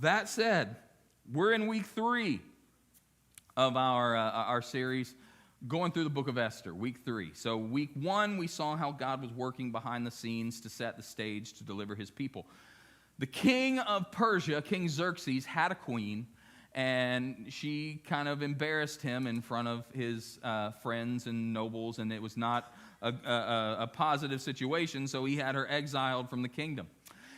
That said, we're in week 3 of our series going through the book of Esther, week 3. So week 1, we saw how God was working behind the scenes to set the stage to deliver his people. The king of Persia, King Xerxes, had a queen, and she kind of embarrassed him in front of his friends and nobles, and it was not a positive situation, so he had her exiled from the kingdom.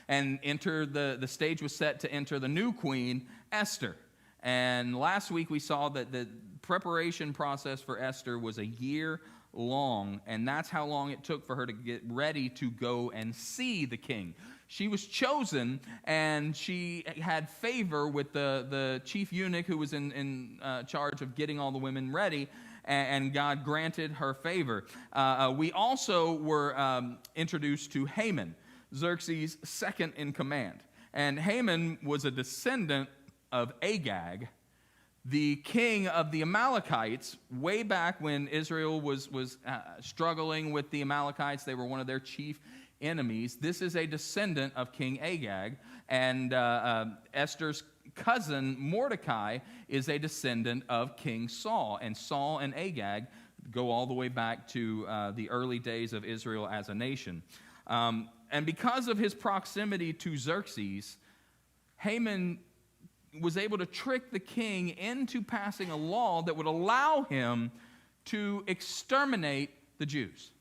And the stage was set to enter the new queen, Esther. And last week we saw that the preparation process for Esther was a year long, and that's how long it took for her to get ready to go and see the king. She was chosen, and she had favor with the chief eunuch who was in charge of getting all the women ready, and God granted her favor. We also were introduced to Haman, Xerxes' second in command. And Haman was a descendant of Agag, the king of the Amalekites, way back when Israel was struggling with the Amalekites. They were one of their chief enemies. This is a descendant of King Agag, and Esther's cousin Mordecai is a descendant of King Saul. And Saul and Agag go all the way back to the early days of Israel as a nation. And because of his proximity to Xerxes, Haman was able to trick the king into passing a law that would allow him to exterminate the Jews.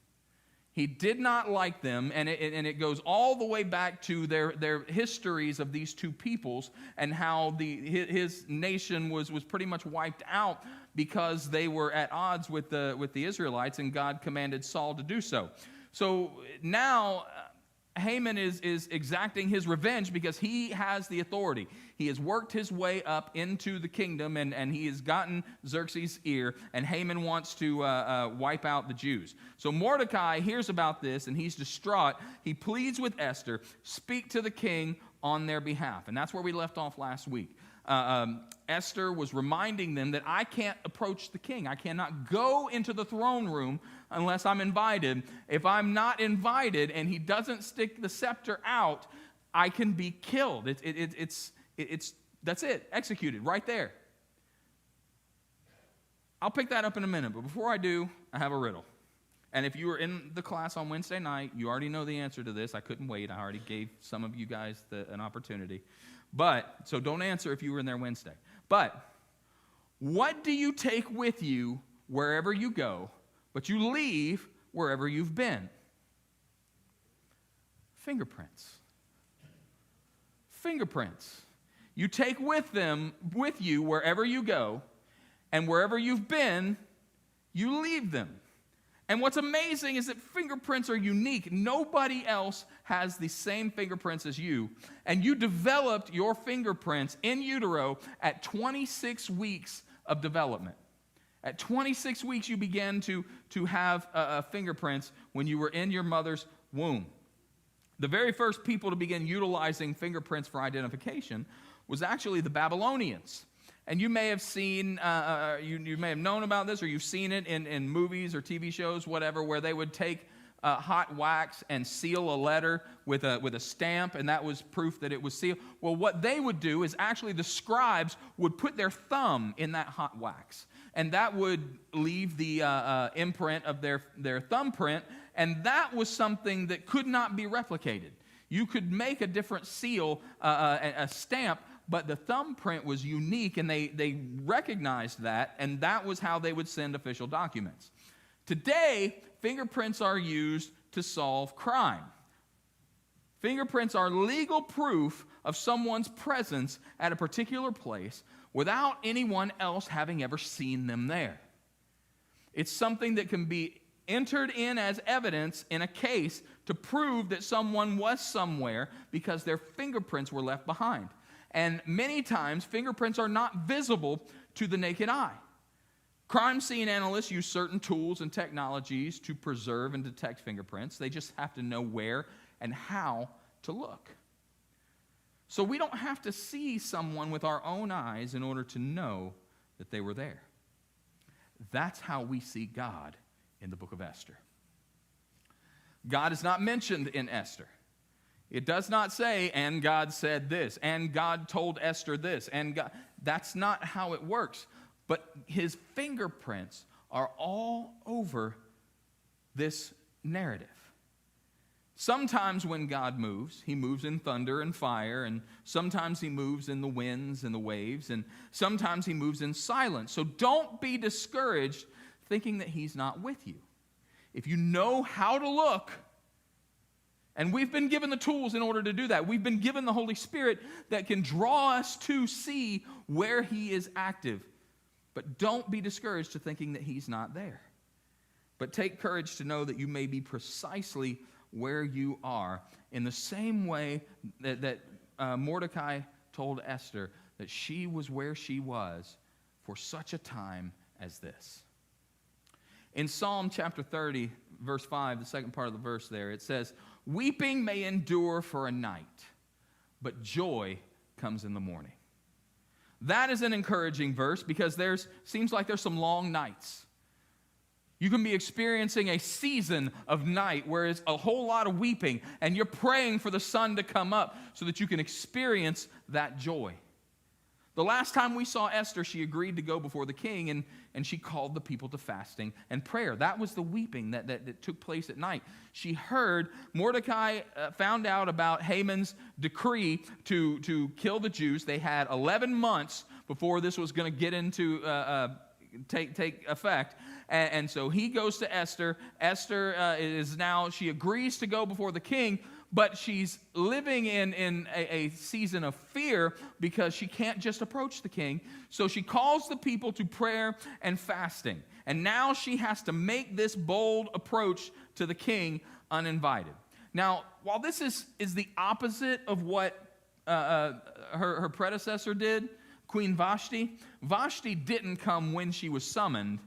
He did not like them, and it goes all the way back to their histories of these two peoples and how his nation was pretty much wiped out because they were at odds with the Israelites, and God commanded Saul to do so. So now Haman is exacting his revenge because he has the authority. He has worked his way up into the kingdom, and he has gotten Xerxes' ear, and Haman wants to wipe out the Jews. So Mordecai hears about this, and he's distraught. He pleads with Esther, speak to the king on their behalf. And that's where we left off last week. Esther was reminding them that I can't approach the king. I cannot go into the throne room unless I'm invited. If I'm not invited and he doesn't stick the scepter out, I can be killed. That's it, executed right there. I'll pick that up in a minute, but before I do, I have a riddle. And if you were in the class on Wednesday night, you already know the answer to this. I couldn't wait. I already gave some of you guys an opportunity. So don't answer if you were in there Wednesday. But what do you take with you wherever you go, but you leave wherever you've been? Fingerprints. Fingerprints. You take with you wherever you go, and wherever you've been, you leave them. And what's amazing is that fingerprints are unique. Nobody else has the same fingerprints as you. And you developed your fingerprints in utero at 26 weeks of development. At 26 weeks, you began to have fingerprints when you were in your mother's womb. The very first people to begin utilizing fingerprints for identification was actually the Babylonians. And you may have seen, you may have known about this, or you've seen it in movies or TV shows, whatever, where they would take hot wax and seal a letter with a stamp, and that was proof that it was sealed. Well, what they would do is actually the scribes would put their thumb in that hot wax, and that would leave the imprint of their thumbprint, and that was something that could not be replicated. You could make a different seal, a stamp, but the thumbprint was unique, and they recognized that, and that was how they would send official documents. Today, fingerprints are used to solve crime. Fingerprints are legal proof of someone's presence at a particular place without anyone else having ever seen them there. It's something that can be entered in as evidence in a case to prove that someone was somewhere because their fingerprints were left behind. And many times, fingerprints are not visible to the naked eye. Crime scene analysts use certain tools and technologies to preserve and detect fingerprints. They just have to know where and how to look. So we don't have to see someone with our own eyes in order to know that they were there. That's how we see God in the book of Esther. God is not mentioned in Esther. It does not say, and God said this, and God told Esther this, and God. That's not how it works. But his fingerprints are all over this narrative. Sometimes when God moves, he moves in thunder and fire, and sometimes he moves in the winds and the waves, and sometimes he moves in silence. So don't be discouraged thinking that he's not with you. If you know how to look, and we've been given the tools in order to do that. We've been given the Holy Spirit that can draw us to see where he is active. But don't be discouraged to thinking that he's not there. But take courage to know that you may be precisely where you are, in the same way that Mordecai told Esther that she was where she was for such a time as this. In Psalm chapter 30, verse 5, the second part of the verse there, it says, "Weeping may endure for a night, but joy comes in the morning." That is an encouraging verse because seems like there's some long nights. You can be experiencing a season of night where it's a whole lot of weeping, and you're praying for the sun to come up so that you can experience that joy. The last time we saw Esther, she agreed to go before the king, and she called the people to fasting and prayer. That was the weeping that took place at night. She heard Mordecai found out about Haman's decree to kill the Jews. They had 11 months before this was going to get into take effect. And so he goes to Esther. Esther she agrees to go before the king, but she's living in a season of fear because she can't just approach the king. So she calls the people to prayer and fasting. And now she has to make this bold approach to the king uninvited. Now, while this is the opposite of what her predecessor did, Queen Vashti didn't come when she was summoned.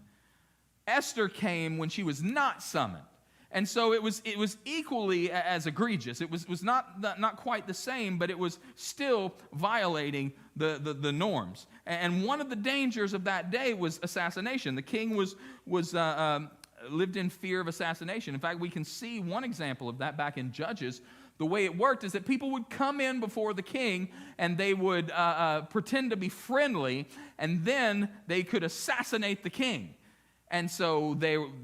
Esther came when she was not summoned. And so it was equally as egregious. It was not quite the same, but it was still violating the norms. And one of the dangers of that day was assassination. The king lived in fear of assassination. In fact, we can see one example of that back in Judges. The way it worked is that people would come in before the king and they would pretend to be friendly, and then they could assassinate the king. And so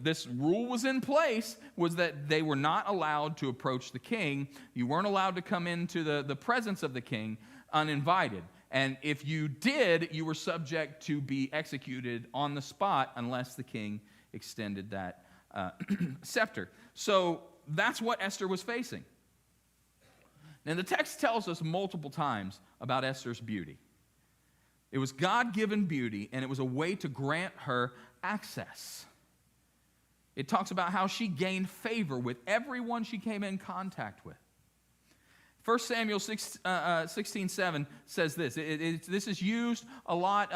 this rule was in place, was that they were not allowed to approach the king. You weren't allowed to come into the presence of the king uninvited. And if you did, you were subject to be executed on the spot unless the king extended that scepter. So that's what Esther was facing. Now, the text tells us multiple times about Esther's beauty. It was God-given beauty, and it was a way to grant her access. It talks about how she gained favor with everyone she came in contact with. 1 Samuel 16:7 says this. This is used a lot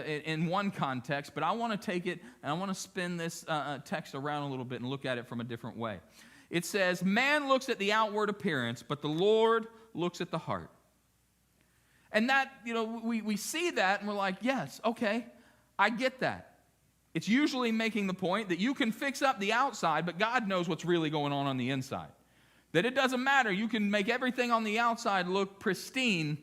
in one context, but I want to take it and I want to spin this text around a little bit and look at it from a different way. It says, "Man looks at the outward appearance, but the Lord looks at the heart." And that, we see that and we're like, yes, okay, I get that. It's usually making the point that you can fix up the outside, but God knows what's really going on the inside. That it doesn't matter. You can make everything on the outside look pristine,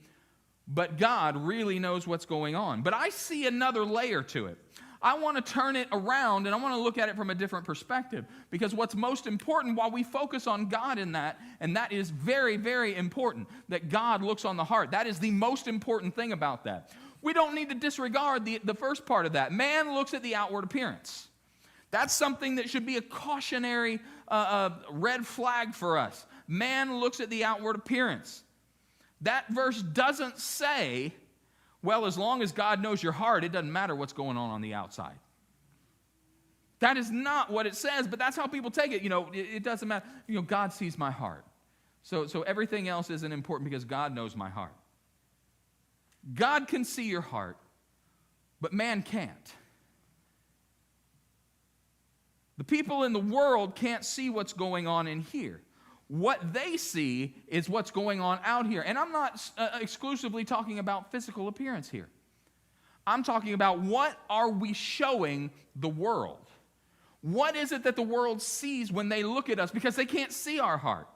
but God really knows what's going on. But I see another layer to it. I want to turn it around and I want to look at it from a different perspective, because what's most important, while we focus on God in that, and that is very, very important, that God looks on the heart. That is the most important thing about that. We don't need to disregard the first part of that. Man looks at the outward appearance. That's something that should be a cautionary red flag for us. Man looks at the outward appearance. That verse doesn't say, well, as long as God knows your heart, it doesn't matter what's going on the outside. That is not what it says, but that's how people take it. It doesn't matter. God sees my heart. So everything else isn't important because God knows my heart. God can see your heart, but man can't. The people in the world can't see what's going on in here. What they see is what's going on out here. And I'm not exclusively talking about physical appearance here. I'm talking about what are we showing the world? What is it that the world sees when they look at us? Because they can't see our heart.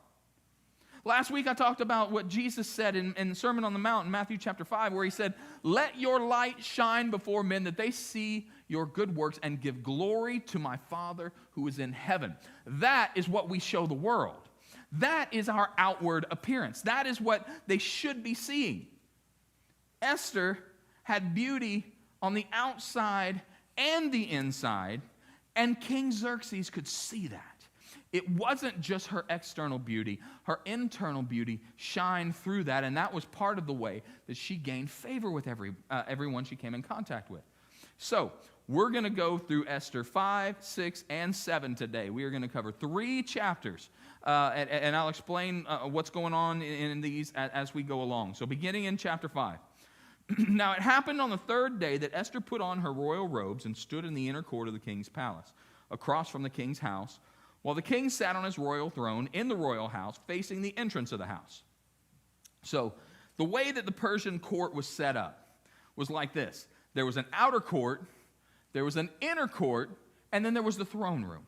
Last week I talked about what Jesus said in the Sermon on the Mount in Matthew chapter 5, where he said, "Let your light shine before men that they see your good works and give glory to my Father who is in heaven." That is what we show the world. That is our outward appearance. That is what they should be seeing. Esther had beauty on the outside and the inside, and King Xerxes could see that. It wasn't just her external beauty. Her internal beauty shined through that, and that was part of the way that she gained favor with everyone she came in contact with. So, we're going to go through Esther 5, 6, and 7 today. We are going to cover 3 chapters, and I'll explain what's going on in these as we go along. So, beginning in chapter 5. Now, it happened on the 3rd day that Esther put on her royal robes and stood in the inner court of the king's palace, across from the king's house, while the king sat on his royal throne in the royal house, facing the entrance of the house. So, the way that the Persian court was set up was like this. There was an outer court, there was an inner court, and then there was the throne room.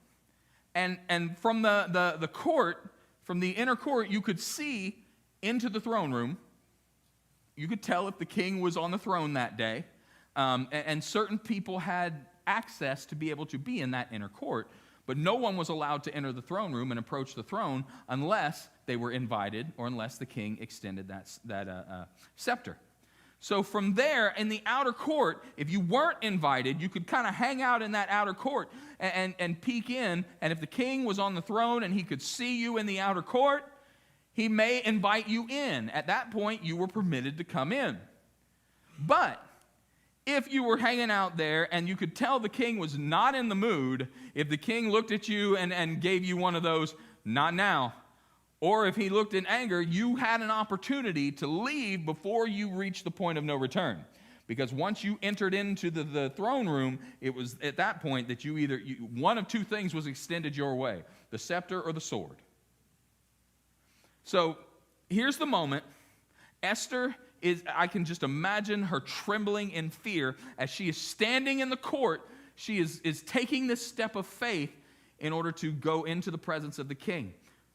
And from the court, from the inner court, you could see into the throne room. You could tell if the king was on the throne that day, and certain people had access to be able to be in that inner court, but no one was allowed to enter the throne room and approach the throne unless they were invited or unless the king extended that scepter. So from there, in the outer court, if you weren't invited, you could kind of hang out in that outer court and peek in, and if the king was on the throne and he could see you in the outer court, he may invite you in. At that point, you were permitted to come in. But if you were hanging out there and you could tell the king was not in the mood, if the king looked at you and gave you one of those, "Not now," or if he looked in anger, you had an opportunity to leave before you reached the point of no return. Because once you entered into the throne room, it was at that point that one of 2 things was extended your way, the scepter or the sword. So here's the moment. Esther I can just imagine her trembling in fear as she is standing in the court. She is taking this step of faith in order to go into the presence of the king.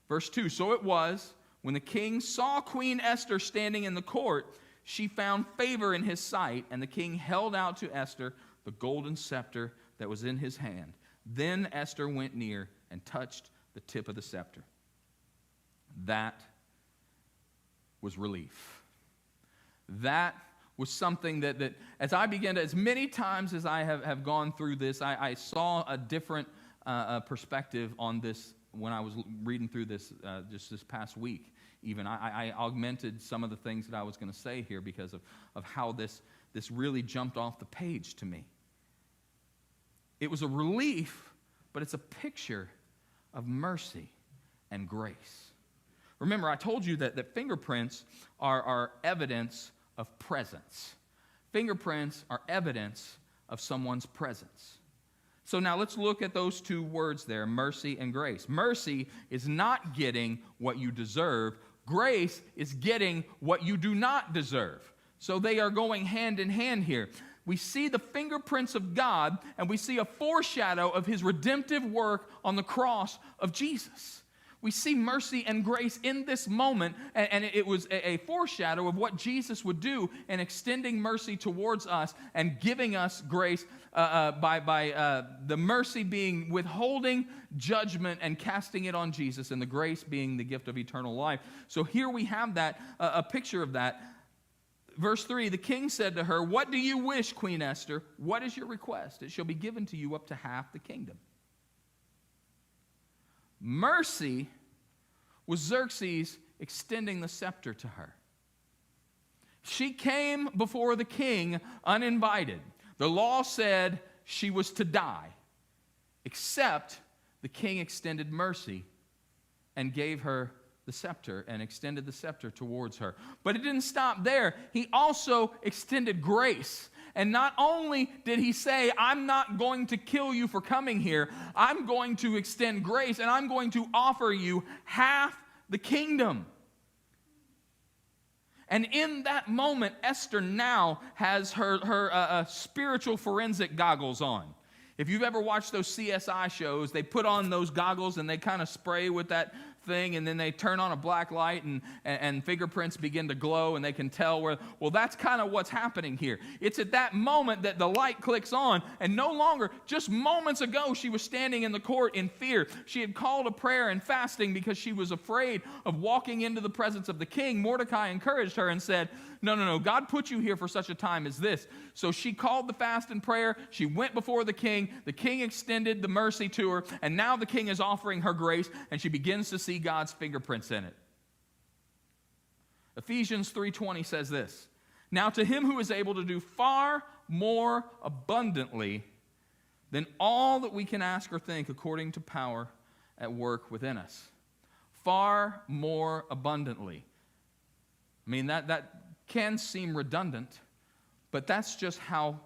Verse 2, "So it was, when the king saw Queen Esther standing in the court, she found favor in his sight, and the king held out to Esther the golden scepter that was in his hand. Then Esther went near and touched the tip of the scepter." That was relief. That was something that as I began to, as many times as I have gone through this, I saw a different perspective on this when I was reading through this just this past week. Even I augmented some of the things that I was going to say here because of how this really jumped off the page to me. It was a relief, but it's a picture of mercy and grace. Remember, I told you that fingerprints are evidence of presence. Fingerprints are evidence of someone's presence. So now let's look at those 2 words there, mercy and grace. Mercy is not getting what you deserve. Grace is getting what you do not deserve. So they are going hand in hand here. We see the fingerprints of God, and we see a foreshadow of his redemptive work on the cross of Jesus. We see mercy and grace in this moment, and it was a foreshadow of what Jesus would do in extending mercy towards us and giving us grace by the mercy being withholding judgment and casting it on Jesus, and the grace being the gift of eternal life. So here we have that, a picture of that. Verse 3, "The king said to her, 'What do you wish, Queen Esther? What is your request? It shall be given to you up to half the kingdom.'" Mercy was Xerxes extending the scepter to her. She came before the king uninvited. The law said she was to die, except the king extended mercy and gave her the scepter and extended the scepter towards her. But it didn't stop there. He also extended grace. And not only did he say, "I'm not going to kill you for coming here, I'm going to extend grace and I'm going to offer you half the kingdom." And in that moment, Esther now has her spiritual forensic goggles on. If you've ever watched those CSI shows, they put on those goggles and they kind of spray with that thing, and then they turn on a black light, and fingerprints begin to glow, and they can tell where, well, that's kind of what's happening here. It's at that moment that the light clicks on, and no longer, just moments ago, she was standing in the court in fear. She had called a prayer and fasting because she was afraid of walking into the presence of the king. Mordecai encouraged her and said, no, God put you here for such a time as this. So she called the fast and prayer. She went before the king. The king extended the mercy to her, and now the king is offering her grace, and she begins to see God's fingerprints in it. Ephesians 3:20 says this, "Now to him who is able to do far more abundantly than all that we can ask or think, according to power at work within us." Far more abundantly. I mean, that can seem redundant, but that's just how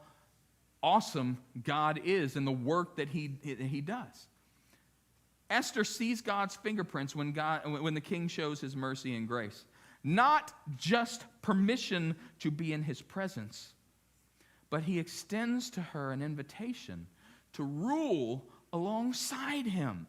awesome God is in the work that he does. Esther sees God's fingerprints when the king shows his mercy and grace. Not just permission to be in his presence, but he extends to her an invitation to rule alongside him.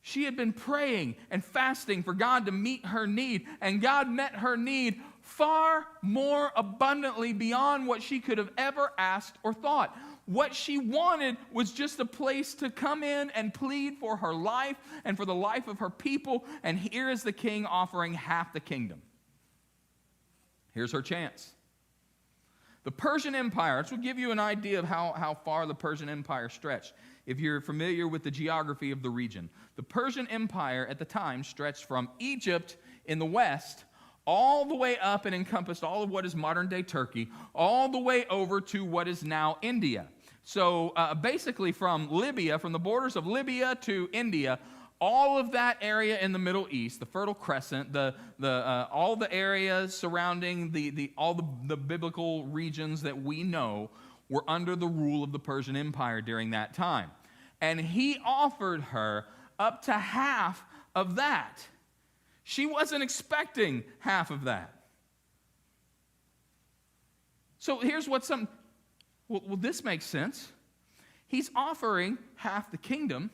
She had been praying and fasting for God to meet her need, and God met her need far more abundantly beyond what she could have ever asked or thought. What she wanted was just a place to come in and plead for her life and for the life of her people, and here is the king offering half the kingdom. Here's her chance. The Persian Empire, this will give you an idea of how far the Persian Empire stretched, if you're familiar with the geography of the region. The Persian Empire at the time stretched from Egypt in the west all the way up and encompassed all of what is modern-day Turkey, all the way over to what is now India. So basically from Libya, from the borders of Libya to India, all of that area in the Middle East, the Fertile Crescent, all the areas surrounding all the biblical regions that we know were under the rule of the Persian Empire during that time. And he offered her up to half of that. She wasn't expecting half of that. So here's what's something, well, this makes sense. He's offering half the kingdom.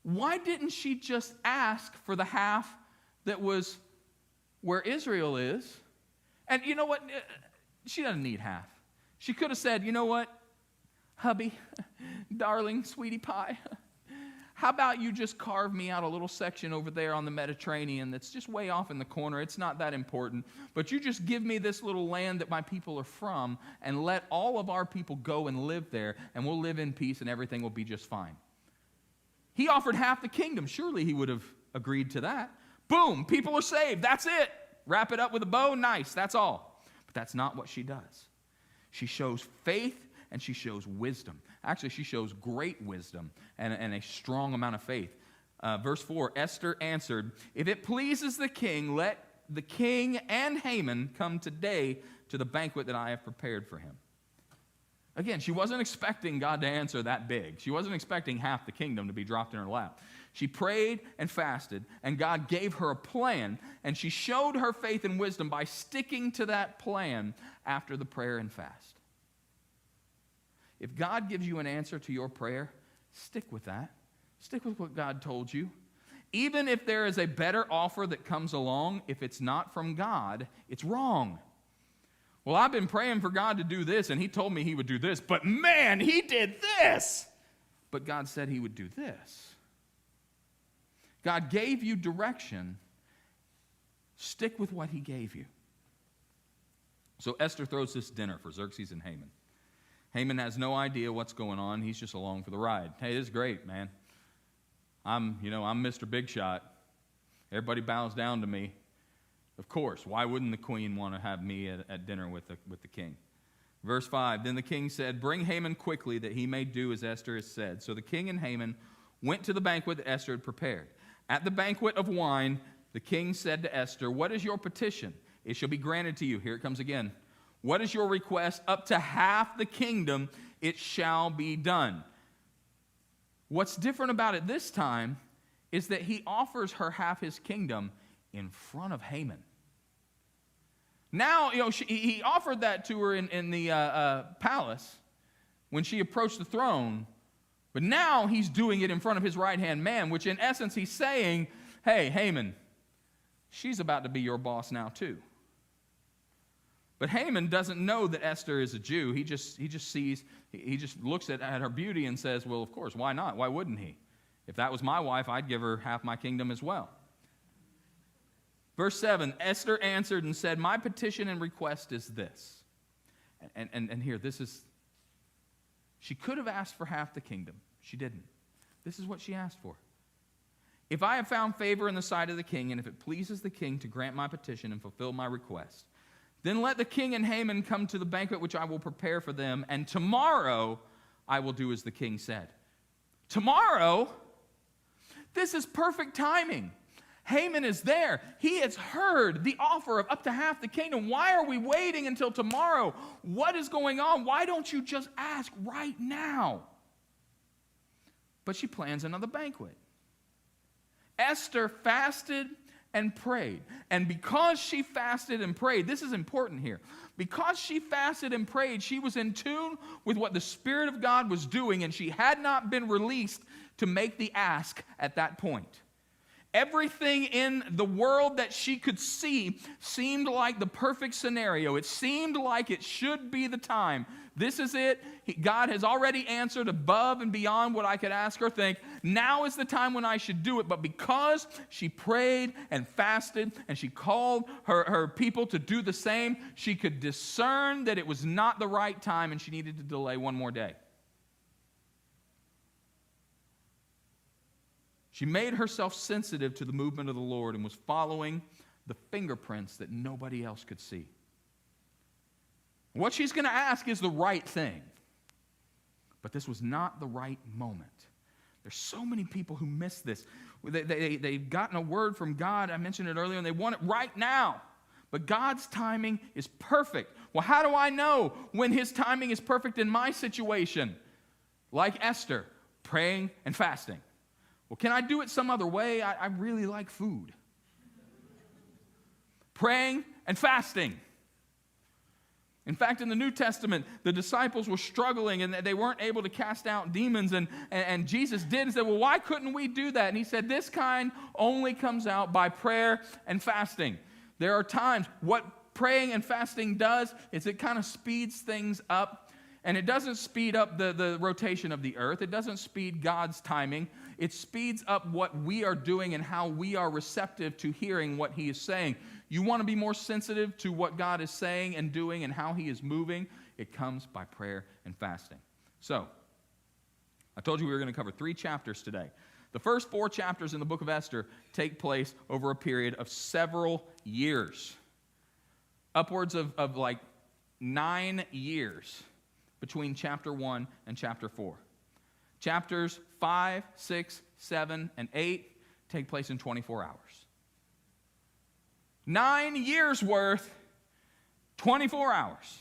Why didn't she just ask for the half that was where Israel is? And you know what? She doesn't need half. She could have said, you know what, hubby, darling, sweetie pie, how about you just carve me out a little section over there on the Mediterranean that's just way off in the corner. It's not that important. But you just give me this little land that my people are from and let all of our people go and live there, and we'll live in peace and everything will be just fine. He offered half the kingdom. Surely he would have agreed to that. Boom, people are saved. That's it. Wrap it up with a bow. Nice, that's all. But that's not what she does. She shows faith and she shows wisdom. Actually, she shows great wisdom and a strong amount of faith. Verse 4, Esther answered, "If it pleases the king, let the king and Haman come today to the banquet that I have prepared for him." Again, she wasn't expecting God to answer that big. She wasn't expecting half the kingdom to be dropped in her lap. She prayed and fasted, and God gave her a plan, and she showed her faith and wisdom by sticking to that plan after the prayer and fast. If God gives you an answer to your prayer, stick with that. Stick with what God told you. Even if there is a better offer that comes along, if it's not from God, it's wrong. Well, I've been praying for God to do this, and he told me he would do this, but man, he did this. But God said he would do this. God gave you direction. Stick with what he gave you. So Esther throws this dinner for Xerxes and Haman. Haman has no idea what's going on. He's just along for the ride. Hey, this is great, man. I'm Mr. Big Shot. Everybody bows down to me. Of course, why wouldn't the queen want to have me at dinner with the king? Verse 5, then the king said, "Bring Haman quickly that he may do as Esther has said." So the king and Haman went to the banquet that Esther had prepared. At the banquet of wine, the king said to Esther, "What is your petition? It shall be granted to you." Here it comes again. "What is your request? Up to half the kingdom it shall be done." What's different about it this time is that he offers her half his kingdom in front of Haman. Now, he offered that to her in the palace when she approached the throne, but now he's doing it in front of his right-hand man, which in essence he's saying, hey, Haman, she's about to be your boss now too. But Haman doesn't know that Esther is a Jew. He just looks at her beauty and says, well, of course, why not? Why wouldn't he? If that was my wife, I'd give her half my kingdom as well. Verse 7, Esther answered and said, my petition and request is this. And here, she could have asked for half the kingdom. She didn't. This is what she asked for. If I have found favor in the sight of the king, and if it pleases the king to grant my petition and fulfill my request, then let the king and Haman come to the banquet which I will prepare for them, and tomorrow I will do as the king said. Tomorrow? This is perfect timing. Haman is there. He has heard the offer of up to half the kingdom. Why are we waiting until tomorrow? What is going on? Why don't you just ask right now? But she plans another banquet. Esther fasted and prayed. And because she fasted and prayed, this is important here. Because she fasted and prayed, she was in tune with what the Spirit of God was doing, and she had not been released to make the ask at that point. Everything in the world that she could see seemed like the perfect scenario. It seemed like it should be the time. This is it. God has already answered above and beyond what I could ask or think. Now is the time when I should do it. But because she prayed and fasted and she called her people to do the same, she could discern that it was not the right time and she needed to delay one more day. She made herself sensitive to the movement of the Lord and was following the fingerprints that nobody else could see. What she's going to ask is the right thing. But this was not the right moment. There's so many people who miss this. They've gotten a word from God, I mentioned it earlier, and they want it right now. But God's timing is perfect. Well, how do I know when His timing is perfect in my situation? Like Esther, praying and fasting. Well, can I do it some other way? I really like food. Praying and fasting. In fact, in the New Testament, the disciples were struggling and they weren't able to cast out demons. And Jesus did and said, well, why couldn't we do that? And He said, this kind only comes out by prayer and fasting. There are times, what praying and fasting does is it kind of speeds things up. And it doesn't speed up the rotation of the earth. It doesn't speed God's timing. It speeds up what we are doing and how we are receptive to hearing what He is saying. You want to be more sensitive to what God is saying and doing and how He is moving? It comes by prayer and fasting. So, I told you we were going to cover 3 chapters today. The first 4 chapters in the book of Esther take place over a period of several years. Upwards of like 9 years. Between chapter 1 and chapter 4. Chapters 5, 6, 7, and 8 take place in 24 hours. 9 years worth, 24 hours.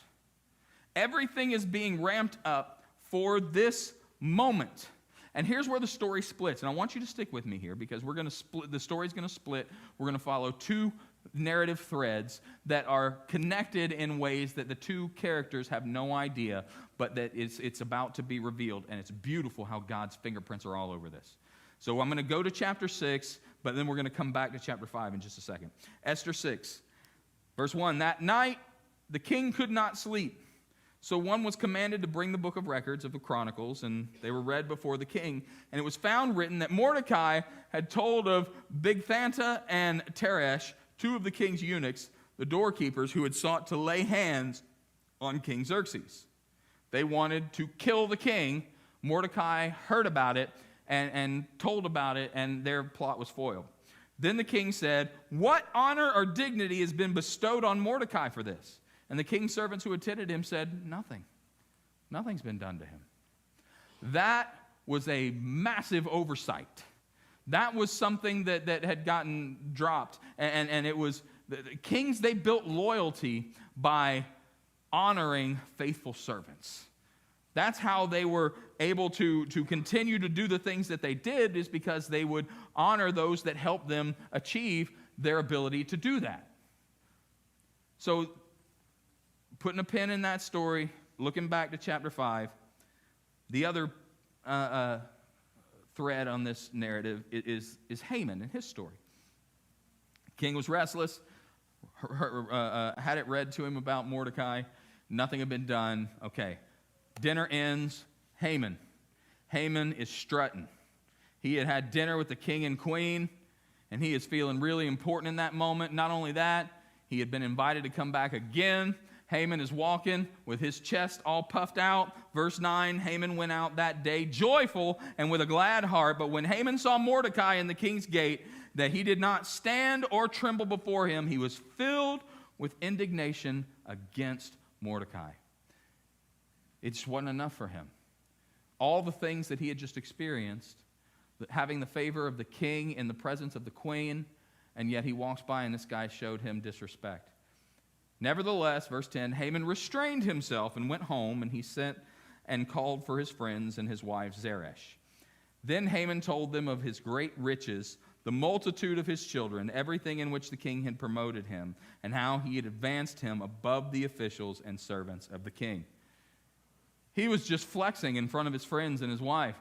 Everything is being ramped up for this moment. And here's where the story splits. And I want you to stick with me here because we're going to split. The story's going to split. We're going to follow 2 narrative threads that are connected in ways that the 2 characters have no idea, but that it's about to be revealed. And it's beautiful how God's fingerprints are all over this. So I'm going to go to chapter 6, but then we're going to come back to chapter 5 in just a second. Esther 6, verse 1. That night the king could not sleep. So one was commanded to bring the book of records of the Chronicles, and they were read before the king. And it was found written that Mordecai had told of Bigthana and Teresh, 2 of the king's eunuchs, the doorkeepers, who had sought to lay hands on King Xerxes. They wanted to kill the king. Mordecai heard about it and told about it, and their plot was foiled. Then the king said, what honor or dignity has been bestowed on Mordecai for this? And the king's servants who attended him said, nothing. Nothing's been done to him. That was a massive oversight. That was something that had gotten dropped. And it was, the kings, they built loyalty by honoring faithful servants. That's how they were able to continue to do the things that they did, is because they would honor those that helped them achieve their ability to do that. So, putting a pin in that story, looking back to chapter 5, the other thread on this narrative is Haman and his story. King was restless, had it read to him about Mordecai. Nothing had been done. Okay, dinner ends. Haman is strutting. He had had dinner with the king and queen, and he is feeling really important in that moment. Not only that, he had been invited to come back again. Haman is walking with his chest all puffed out. Verse 9, Haman went out that day joyful and with a glad heart. But when Haman saw Mordecai in the king's gate, that he did not stand or tremble before him, he was filled with indignation against Mordecai. It just wasn't enough for him. All the things that he had just experienced, having the favor of the king in the presence of the queen, and yet he walks by and this guy showed him disrespect. Nevertheless, verse 10, Haman restrained himself and went home, and he sent and called for his friends and his wife Zeresh. Then Haman told them of his great riches, the multitude of his children, everything in which the king had promoted him, and how he had advanced him above the officials and servants of the king. He was just flexing in front of his friends and his wife.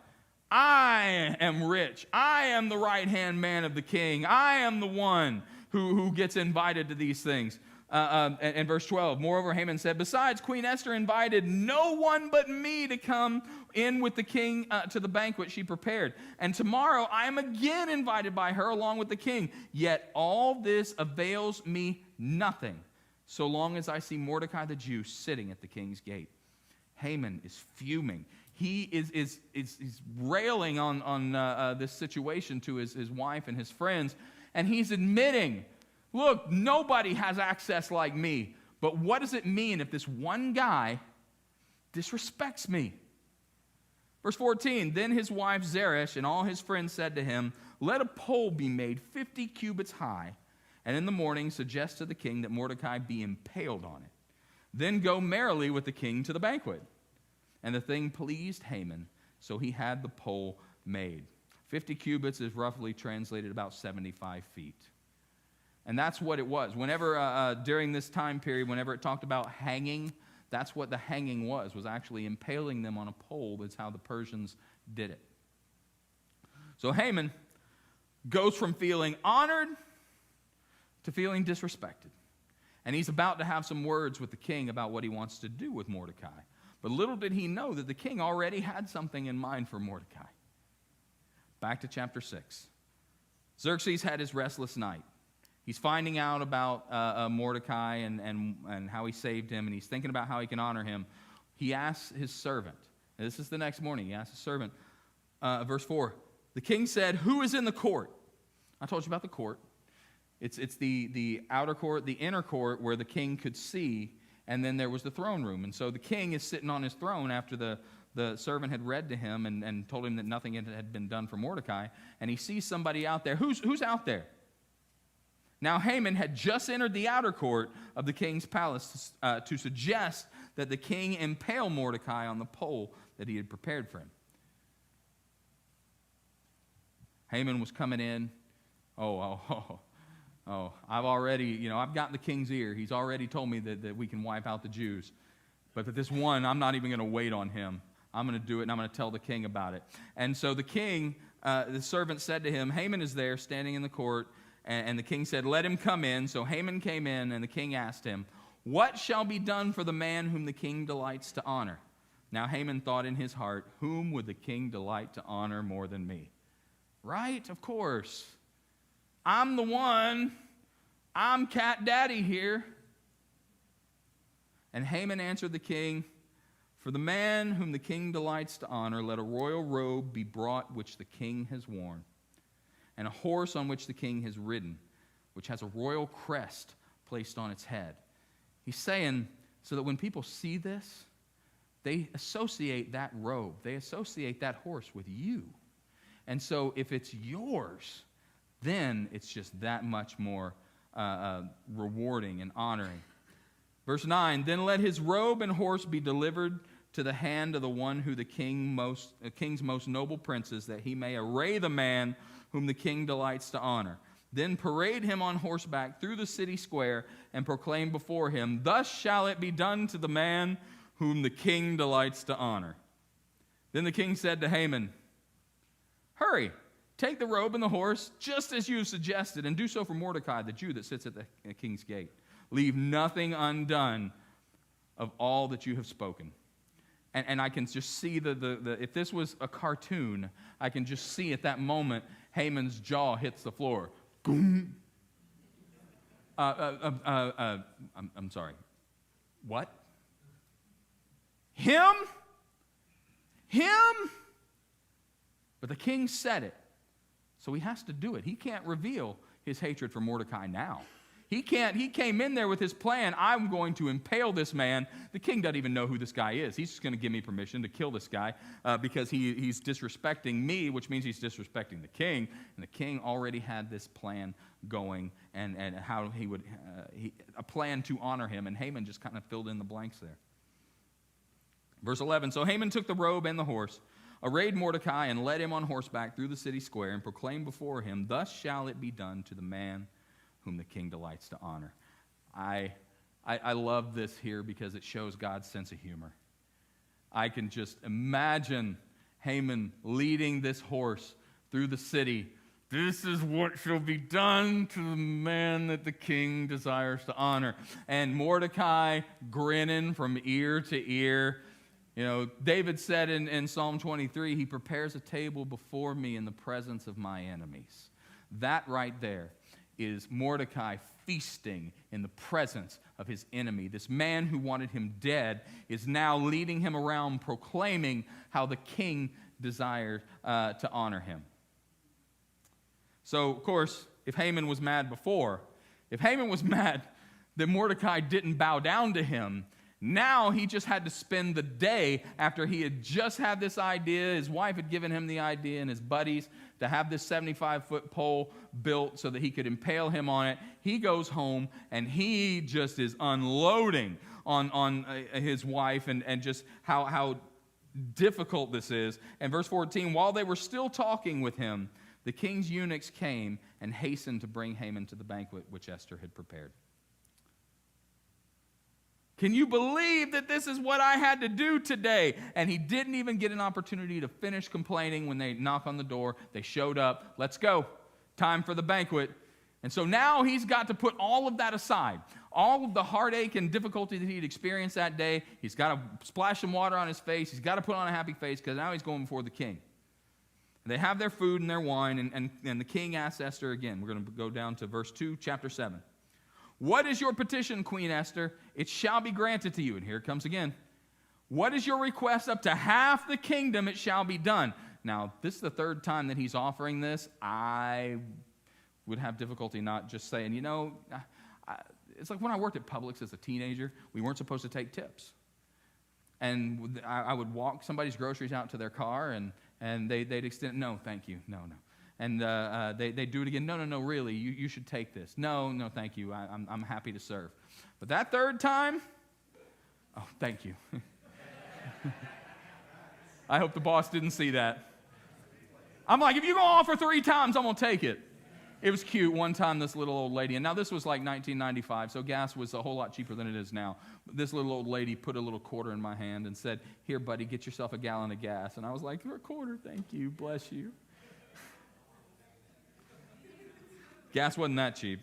I am rich. I am the right-hand man of the king. I am the one who gets invited to these things. And verse 12, moreover, Haman said, besides, Queen Esther invited no one but me to come in with the king to the banquet she prepared. And tomorrow I am again invited by her along with the king. Yet all this avails me nothing, so long as I see Mordecai the Jew sitting at the king's gate. Haman is fuming. He is railing on this situation to his wife and his friends, and he's admitting, look, nobody has access like me. But what does it mean if this one guy disrespects me? Verse 14, then his wife Zeresh and all his friends said to him, let a pole be made 50 cubits high, and in the morning suggest to the king that Mordecai be impaled on it. Then go merrily with the king to the banquet. And the thing pleased Haman, so he had the pole made. 50 cubits is roughly translated about 75 feet. And that's what it was. Whenever, during this time period, whenever it talked about hanging, that's what the hanging was actually impaling them on a pole. That's how the Persians did it. So Haman goes from feeling honored to feeling disrespected. And he's about to have some words with the king about what he wants to do with Mordecai. But little did he know that the king already had something in mind for Mordecai. Back to chapter 6. Xerxes had his restless night. He's finding out about Mordecai and how he saved him, and he's thinking about how he can honor him. He asks his servant, and this is the next morning, he asks his servant, verse 4, the king said, who is in the court? I told you about the court. It's the outer court, the inner court where the king could see, and then there was the throne room. And so the king is sitting on his throne after the servant had read to him and told him that nothing had been done for Mordecai, and he sees somebody out there. Who's out there? Now Haman had just entered the outer court of the king's palace to suggest that the king impale Mordecai on the pole that he had prepared for him. Haman was coming in. I've already, I've gotten the king's ear. He's already told me that we can wipe out the Jews. But for this one, I'm not even going to wait on him. I'm going to do it, and I'm going to tell the king about it. And so the king, the servant said to him, Haman is there standing in the court. And the king said, let him come in. So Haman came in, and the king asked him, what shall be done for the man whom the king delights to honor? Now Haman thought in his heart, whom would the king delight to honor more than me? Right? Of course. I'm the one. I'm cat daddy here. And Haman answered the king, for the man whom the king delights to honor, let a royal robe be brought which the king has worn, and a horse on which the king has ridden, which has a royal crest placed on its head. He's saying, so that when people see this, they associate that robe, they associate that horse with you. And so if it's yours, then it's just that much more rewarding and honoring. Verse 9, then let his robe and horse be delivered to the hand of the one who the king's most noble princes, that he may array the man whom the king delights to honor. Then parade him on horseback through the city square and proclaim before him, thus shall it be done to the man whom the king delights to honor. Then the king said to Haman, hurry, Take the robe and the horse, just as you have suggested, and do so for Mordecai, the Jew that sits at the king's gate. Leave nothing undone of all that you have spoken. And I can just see if this was a cartoon, I can just see at that moment Haman's jaw hits the floor. I'm sorry. What? Him? But the king said it, so he has to do it. He can't reveal his hatred for Mordecai now. He came in there with his plan. I'm going to impale this man. The king doesn't even know who this guy is. He's just going to give me permission to kill this guy because he's disrespecting me, which means he's disrespecting the king. And the king already had this plan going and how he would, a plan to honor him. And Haman just kind of filled in the blanks there. Verse 11, so Haman took the robe and the horse, arrayed Mordecai, and led him on horseback through the city square, and proclaimed before him, thus shall it be done to the man whom the king delights to honor. I love this here because it shows God's sense of humor. I can just imagine Haman leading this horse through the city. This is what shall be done to the man that the king desires to honor. And Mordecai grinning from ear to ear. You know, David said in Psalm 23, he prepares a table before me in the presence of my enemies. That right there is Mordecai feasting in the presence of his enemy. This man who wanted him dead is now leading him around proclaiming how the king desired to honor him. So, of course, if Haman was mad before, if Haman was mad that Mordecai didn't bow down to him, now he just had to spend the day after he had just had this idea. His wife had given him the idea and his buddies to have this 75-foot pole built so that he could impale him on it. He goes home and he just is unloading on his wife and just how difficult this is. And verse 14, while they were still talking with him, the king's eunuchs came and hastened to bring Haman to the banquet which Esther had prepared. Can you believe that this is what I had to do today? And he didn't even get an opportunity to finish complaining when they knock on the door. They showed up. Let's go. Time for the banquet. And so now he's got to put all of that aside. All of the heartache and difficulty that he'd experienced that day. He's got to splash some water on his face. He's got to put on a happy face because now he's going before the king. They have their food and their wine, and the king asks Esther again. We're going to go down to verse 2, chapter 7. What is your petition, Queen Esther? It shall be granted to you. And here it comes again. What is your request? Up to half the kingdom it shall be done. Now, this is the third time that he's offering this. I would have difficulty not just saying, it's like when I worked at Publix as a teenager, we weren't supposed to take tips. And I would walk somebody's groceries out to their car, and they'd extend, no, thank you, no. And they do it again. No, really, you should take this. No, thank you. I'm happy to serve. But that third time, oh, thank you. I hope the boss didn't see that. I'm like, if you're going to offer 3 times, I'm going to take it. It was cute. One time, this little old lady, and now this was like 1995, so gas was a whole lot cheaper than it is now. This little old lady put a little quarter in my hand and said, here, buddy, get yourself a gallon of gas. And I was like, for a quarter, thank you, bless you. Gas wasn't that cheap.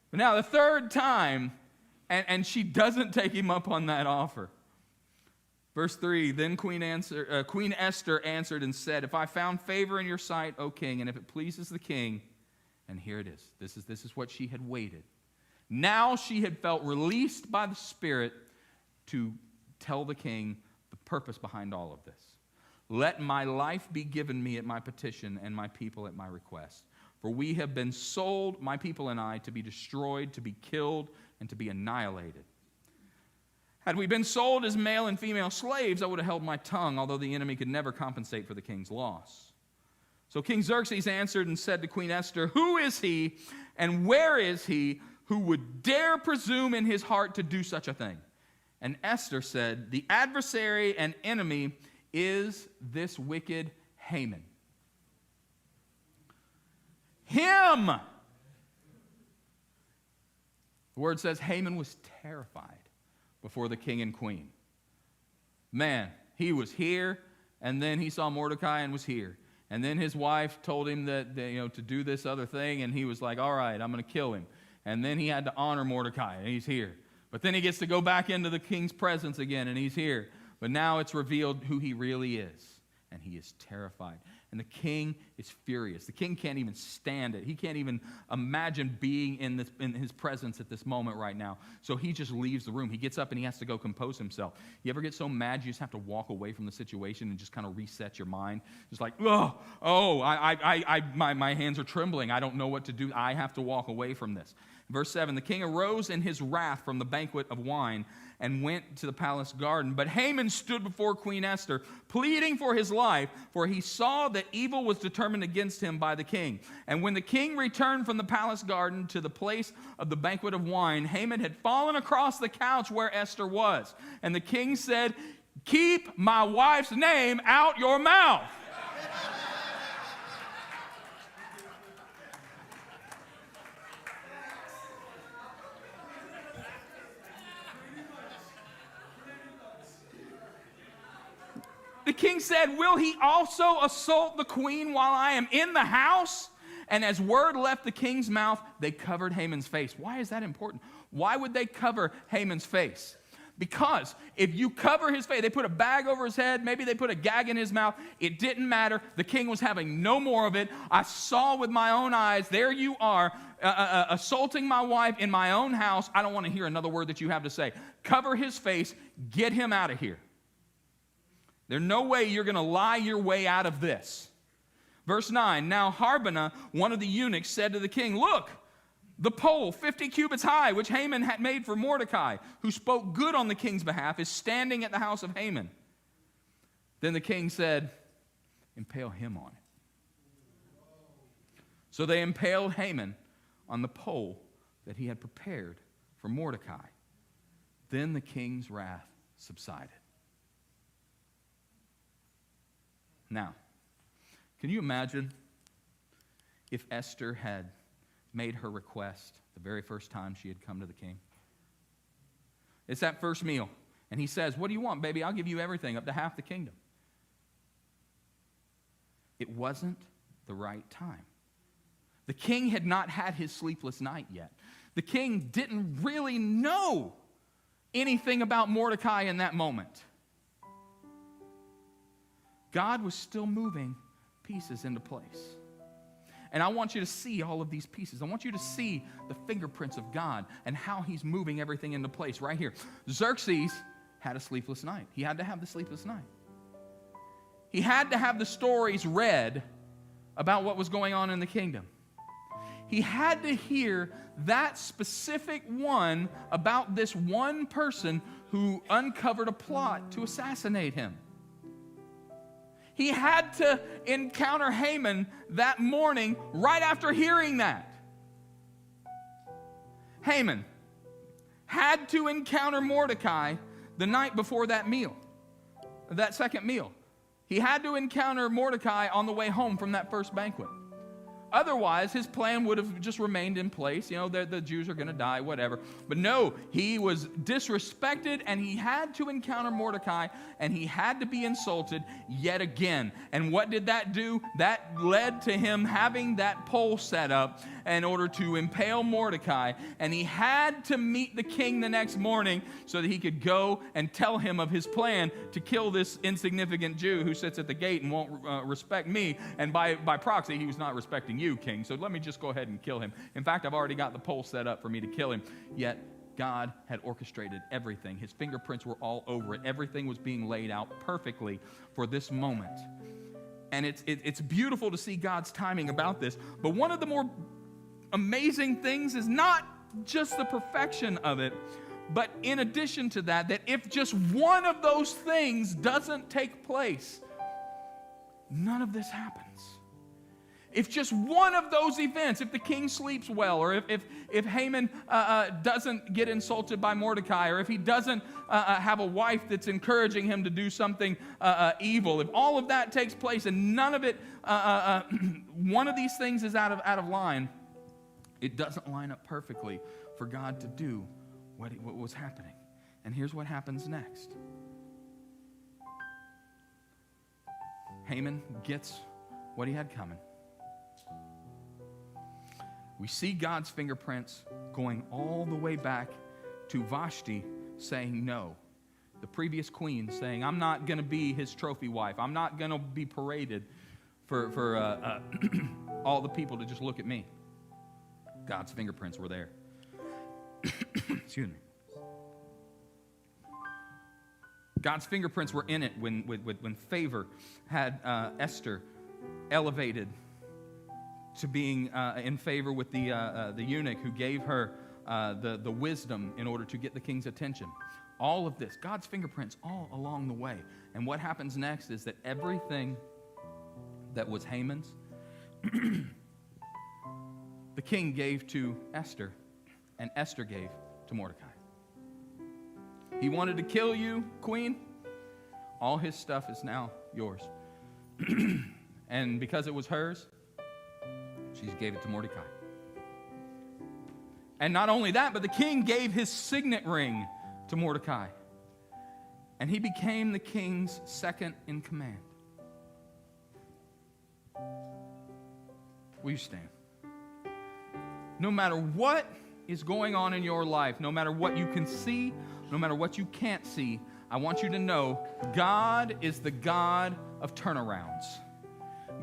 But now the third time, and she doesn't take him up on that offer. Verse 3, then Queen Esther answered and said, if I found favor in your sight, O king, and if it pleases the king, and here it is. This is what she had waited. Now she had felt released by the Spirit to tell the king the purpose behind all of this. Let my life be given me at my petition and my people at my request. For we have been sold, my people and I, to be destroyed, to be killed, and to be annihilated. Had we been sold as male and female slaves, I would have held my tongue, although the enemy could never compensate for the king's loss. So King Xerxes answered and said to Queen Esther, who is he and where is he who would dare presume in his heart to do such a thing? And Esther said, the adversary and enemy is this wicked Haman. Him! The word says Haman was terrified before the king and queen. Man, he was here, and then he saw Mordecai and was here. And then his wife told him that to do this other thing, and he was like, all right, I'm going to kill him. And then he had to honor Mordecai, and he's here. But then he gets to go back into the king's presence again, and he's here. But now it's revealed who he really is, and he is terrified. And the king is furious. The king can't even stand it. He can't even imagine being in his presence at this moment right now. So he just leaves the room. He gets up and he has to go compose himself. You ever get so mad you just have to walk away from the situation and just kind of reset your mind? Just like, my hands are trembling. I don't know what to do. I have to walk away from this. Verse 7, the king arose in his wrath from the banquet of wine and went to the palace garden. But Haman stood before Queen Esther, pleading for his life, for he saw that evil was determined against him by the king. And when the king returned from the palace garden to the place of the banquet of wine, Haman had fallen across the couch where Esther was. And the king said, "Keep my wife's name out your mouth." The king said, "Will he also assault the queen while I am in the house?" And as word left the king's mouth, they covered Haman's face. Why is that important? Why would they cover Haman's face? Because if you cover his face, they put a bag over his head, maybe they put a gag in his mouth, it didn't matter. The king was having no more of it. I saw with my own eyes, there you are, assaulting my wife in my own house. I don't want to hear another word that you have to say. Cover his face, get him out of here. There's no way you're going to lie your way out of this. Verse 9, now Harbonah, one of the eunuchs, said to the king, "Look, the pole 50 cubits high, which Haman had made for Mordecai, who spoke good on the king's behalf, is standing at the house of Haman." Then the king said, "Impale him on it." So they impaled Haman on the pole that he had prepared for Mordecai. Then the king's wrath subsided. Now, can you imagine if Esther had made her request the very first time she had come to the king? It's that first meal. And he says, "What do you want, baby? I'll give you everything, up to half the kingdom." It wasn't the right time. The king had not had his sleepless night yet. The king didn't really know anything about Mordecai in that moment. God was still moving pieces into place. And I want you to see all of these pieces. I want you to see the fingerprints of God and how he's moving everything into place right here. Xerxes had a sleepless night. He had to have the sleepless night. He had to have the stories read about what was going on in the kingdom. He had to hear that specific one about this one person who uncovered a plot to assassinate him. He had to encounter Haman that morning right after hearing that. Haman had to encounter Mordecai the night before that meal, that second meal. He had to encounter Mordecai on the way home from that first banquet. Otherwise, his plan would have just remained in place. The Jews are going to die, whatever. But no, he was disrespected, and he had to encounter Mordecai, and he had to be insulted yet again. And what did that do? That led to him having that pole set up in order to impale Mordecai. And he had to meet the king the next morning so that he could go and tell him of his plan to kill this insignificant Jew who sits at the gate and won't respect me. And by proxy, he was not respecting you, king. So let me just go ahead and kill him. In fact, I've already got the pole set up for me to kill him. Yet God had orchestrated everything. His fingerprints were all over it. Everything was being laid out perfectly for this moment. And it's beautiful to see God's timing about this. But one of the more amazing things is not just the perfection of it, but in addition to that if just one of those things doesn't take place, none of this happens. If just one of those events, if the king sleeps well, or if Haman doesn't get insulted by Mordecai, or if he doesn't have a wife that's encouraging him to do something evil, if all of that takes place and none of it, one of these things is out of line, it doesn't line up perfectly for God to do what was happening. And here's what happens next. Haman gets what he had coming. We see God's fingerprints going all the way back to Vashti saying no. The previous queen saying, I'm not going to be his trophy wife. I'm not going to be paraded for all the people to just look at me. God's fingerprints were there. Excuse me. God's fingerprints were in it when favor had Esther elevated to being in favor with the eunuch who gave her the wisdom in order to get the king's attention. All of this, God's fingerprints all along the way. And what happens next is that everything that was Haman's, the king gave to Esther, and Esther gave to Mordecai. He wanted to kill you, queen. All his stuff is now yours. And because it was hers, she gave it to Mordecai. And not only that, but the king gave his signet ring to Mordecai. And he became the king's second in command. Will you stand? No matter what is going on in your life, no matter what you can see, no matter what you can't see, I want you to know God is the God of turnarounds.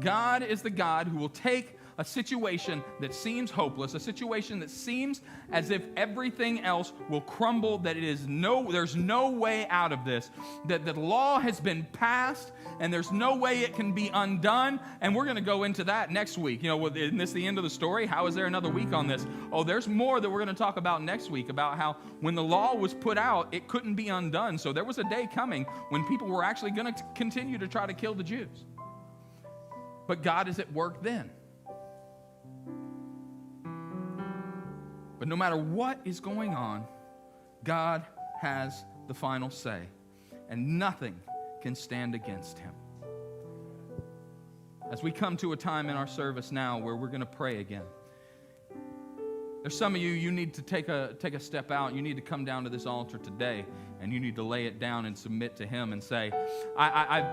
God is the God who will take a situation that seems hopeless, a situation that seems as if everything else will crumble, that there's no way out of this, that the law has been passed and there's no way it can be undone. And we're going to go into that next week. You know, isn't this the end of the story? How is there another week on this? Oh, there's more that we're going to talk about next week, about how when the law was put out, it couldn't be undone. So there was a day coming when people were actually going to continue to try to kill the Jews. But God is at work then. But no matter what is going on, God has the final say, and nothing can stand against him. As we come to a time in our service now where we're going to pray again, there's some of you need to take a step out. You need to come down to this altar today, and you need to lay it down and submit to him and say, I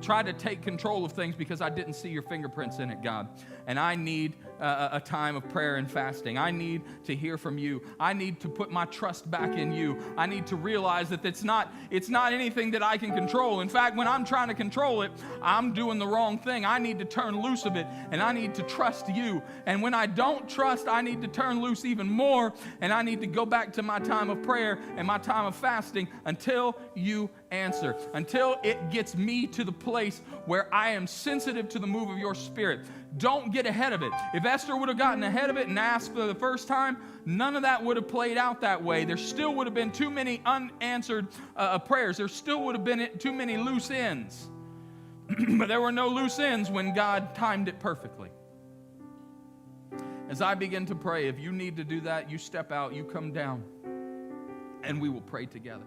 tried to take control of things because I didn't see your fingerprints in it, God. And I need a time of prayer and fasting. I need to hear from you. I need to put my trust back in you. I need to realize that it's not anything that I can control. In fact, when I'm trying to control it, I'm doing the wrong thing. I need to turn loose of it, and I need to trust you. And when I don't trust, I need to turn loose even more, and I need to go back to my time of prayer and my time of fasting until you answer, until it gets me to the place where I am sensitive to the move of your Spirit. Don't get ahead of it. If Esther would have gotten ahead of it and asked for the first time, none of that would have played out that way. There still would have been too many unanswered prayers. There still would have been too many loose ends. But there were no loose ends when God timed it perfectly. As I begin to pray, if you need to do that, you step out, you come down, and we will pray together.